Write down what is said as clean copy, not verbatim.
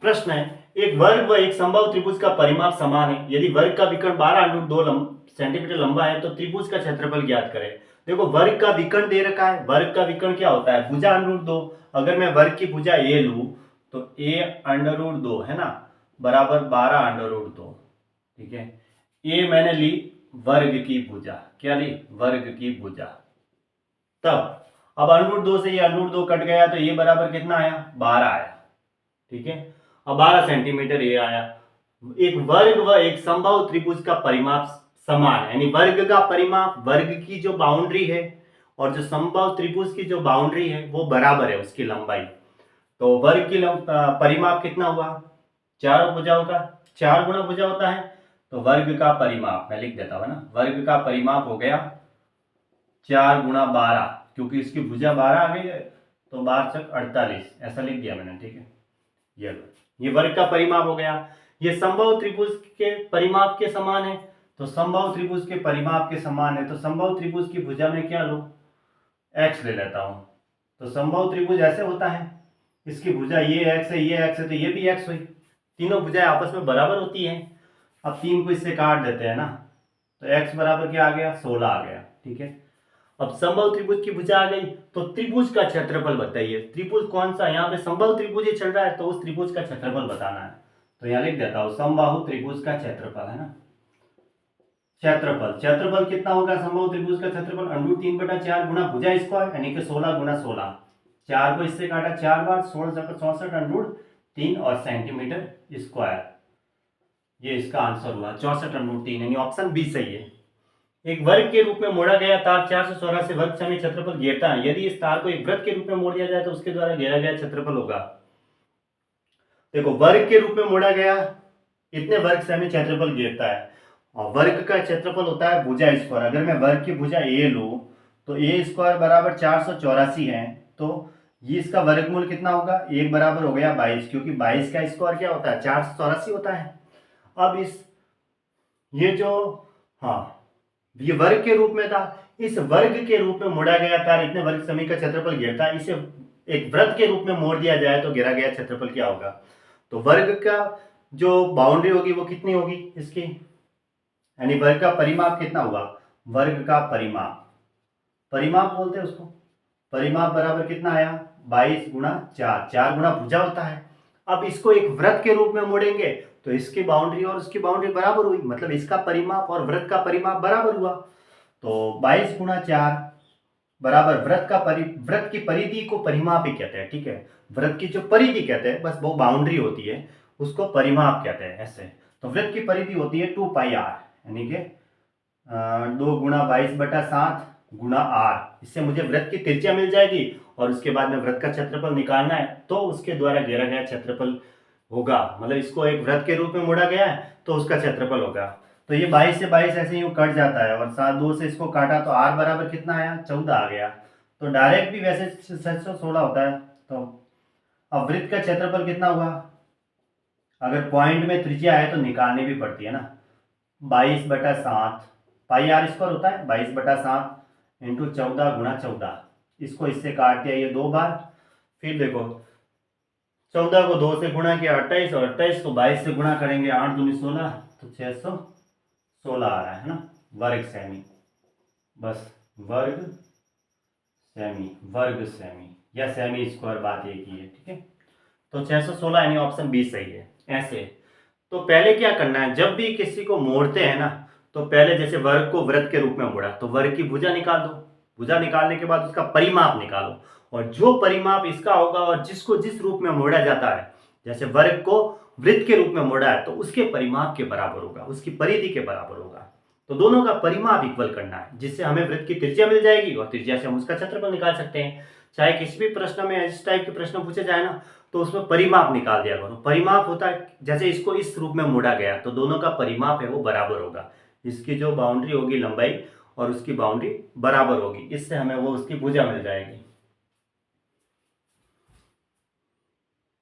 प्रश्न है, एक वर्ग व एक समबाहु त्रिभुज का परिमाप समान है। यदि वर्ग का विकर्ण 12√2 सेंटीमीटर लंबा है तो त्रिभुज का क्षेत्रफल ज्ञात करें। देखो वर्ग का विकर्ण दे रखा है। वर्ग का विकर्ण क्या होता है? भुजा √2। अगर मैं वर्ग की भुजा a लूं तो a√2 है ना बराबर 12√2। ठीक है, ये मैंने ली वर्ग की भुजा। क्या ली? वर्ग की भुजा। तब अब √2 से ये √2 कट गया तो ये बराबर कितना आया? 12 आया। ठीक है, अब 12 सेंटीमीटर ये आया। एक वर्ग व एक समबाहु त्रिभुज का परिमाप समान है, यानी वर्ग का परिमाप, वर्ग की जो बाउंड्री है और जो समबाहु त्रिभुज की जो बाउंड्री है वो बराबर है, उसकी लंबाई। तो वर्ग की परिमाप कितना हुआ? 4 भुजाओं का 4 गुना भुजा होता है, तो वर्ग का परिमाप मैं लिख देता हूं ना, वर्ग का परिमाप हो गया 4 गुना 12, क्योंकि इसकी भुजा 12 आ गई है तो 12 चक 48 ऐसा लिख दिया मैंने। ठीक है, ये वर्ग का परिमाप हो गया। ये समबाहु त्रिभुज के परिमाप के समान है, तो समबाहु त्रिभुज के परिमाप के समान है, तो समबाहु त्रिभुज की भुजा में क्या लो? x ले लेता हूं। तो समबाहु त्रिभुज ऐसे होता है, इसकी भुजा ये x है, ये x है, तो ये भी x हुई। तीनों भुजाएं आपस में बराबर होती हैं। अब 3 को इससे काट देते हैं ना, तो x बराबर क्या आ गया? 16 आ गया। ठीक है, अब समबाहु त्रिभुज की भुजा आ गई, तो त्रिभुज का क्षेत्रफल बताइए। त्रिभुज कौन सा? यहाँ पे समबाहु त्रिभुज ही चल रहा है, तो उस त्रिभुज का क्षेत्रफल बताना है। तो यहाँ लिख देता हूं समबाहु त्रिभुज का क्षेत्रफल, है ना। क्षेत्रफल कितना होगा समबाहु त्रिभुज का? क्षेत्रफल √3/4 गुना भुजा स्क्वायर, यानी कि 16 गुना 16। 4 को इससे काटा 4 बार, 16 64 √3 और सेंटीमीटर स्क्वायर। ये इसका आंसर हुआ 64 √3, यानी ऑप्शन बी सही है। एक वर्ग के रूप में मोड़ा गया तार 484 वर्ग सेमी क्षेत्रफल घेरता है। यदि इस तार को एक वृत्त के रूप में मोड़ दिया जाए तो उसके द्वारा घेरा गया क्षेत्रफल होगा। देखो वर्ग के रूप में मोड़ा गया, इतने वर्ग सेमी क्षेत्रफल घेरता है, और वर्ग का क्षेत्रफल होता है भुजा स्क्वायर। अगर मैं वर्ग की भुजा a लूं तो a स्क्वायर बराबर 484 है, तो ये इसका वर्गमूल कितना होगा? 1 बराबर हो गया 22, क्योंकि 22 का स्क्वायर क्या होता है? 484 होता है। अब ये जो हाँ ये वर्ग के रूप में था, इस वर्ग के रूप में मोड़ा गया तार इतने वर्ग सेमी का क्षेत्रफल घेरता है। इसे एक वृत्त के रूप में मोड़ दिया जाए तो घेरा गया क्षेत्रफल क्या होगा? तो वर्ग का जो बाउंड्री होगी वो कितनी होगी इसकी, यानी वर्ग का परिमाप कितना हुआ? वर्ग का परिमाप बोलते हैं उसको। परिमाप बराबर कितना आया? 22 गुना 4, 4 गुना भुजा होता है। अब इसको एक वृत्त के रूप में मोड़ेंगे तो इसकी बाउंड्री और उसकी बाउंड्री बराबर हुई, मतलब इसका परिमाप और वृत्त का परिमाप बराबर हुआ। तो 22 गुना 4 बराबर वृत्त की परिधि को परिमाप ही कहते हैं। ठीक है, वृत्त की जो परिधि कहते हैं, बस वो बाउंड्री होती है, उसको परिमाप कहते हैं ऐसे। तो वृत्त की परिधि होती है 2πr, यानी कि 2 गुना 22/7 गुना r। इससे मुझे वृत्त की त्रिज्या मिल जाएगी और उसके बाद में वृत्त का क्षेत्रफल निकालना है, तो उसके द्वारा घेरा गया क्षेत्रफल होगा। मतलब इसको एक वृत्त के रूप में मोड़ा गया है तो उसका क्षेत्रफल होगा। तो ये 22 से 22 ऐसे यूं कट जाता है, और 7 2 से इसको काटा तो r बराबर कितना आया? 14 आ गया। तो डायरेक्ट भी वैसे 716 होता है। तो अब वृत्त का क्षेत्रफल कितना हुआ? अगर पॉइंट में त्रिज्या है तो निकालनी भी पड़ती है ना। 22/7 पाई r स्क्वायर होता है, 22/7 इंटू 14 गुना 14। इसको इससे काट दिया ये 2 बार, फिर देखो 14 को 2 से गुणा किया 28, और 28 को 22 से गुणा करेंगे 8 दूनी 16, तो 616 आ रहा है ना वर्ग सेमी। बस वर्ग सेमी या सेमी स्क्वायर, बात एक ही है। ठीक है, तो 616 यानी ऑप्शन बी सही है। ऐसे तो पहले क्या करना है, जब भी किसी को मोड़ते हैं ना, तो पहले जैसे वर्ग को वृत्त के रूप में मोड़ा तो वर्ग की भुजा निकाल दो। भुजा निकालने के बाद उसका परिमाप निकालो, और जो परिमाप इसका होगा और जिसको जिस रूप में मोड़ा जाता है, जैसे वर्ग को वृत्त के रूप में मोड़ा है तो उसके परिमाप के बराबर होगा, उसकी परिधि के बराबर होगा। तो दोनों का परिमाप इक्वल करना है, जिससे हमें वृत्त की त्रिज्या मिल जाएगी और त्रिज्या से हम उसका क्षेत्रफल निकाल सकते हैं। चाहे किसी भी प्रश्न में इस टाइप के प्रश्न पूछे जाए ना, तो उसमें परिमाप निकाल दिया करो। परिमाप होता है जैसे इसको इस रूप में मोड़ा गया तो दोनों का परिमाप है वो बराबर होगा। इसकी जो बाउंड्री होगी लंबाई और उसकी बाउंड्री बराबर होगी, इससे हमें वो उसकी भुजा मिल जाएगी।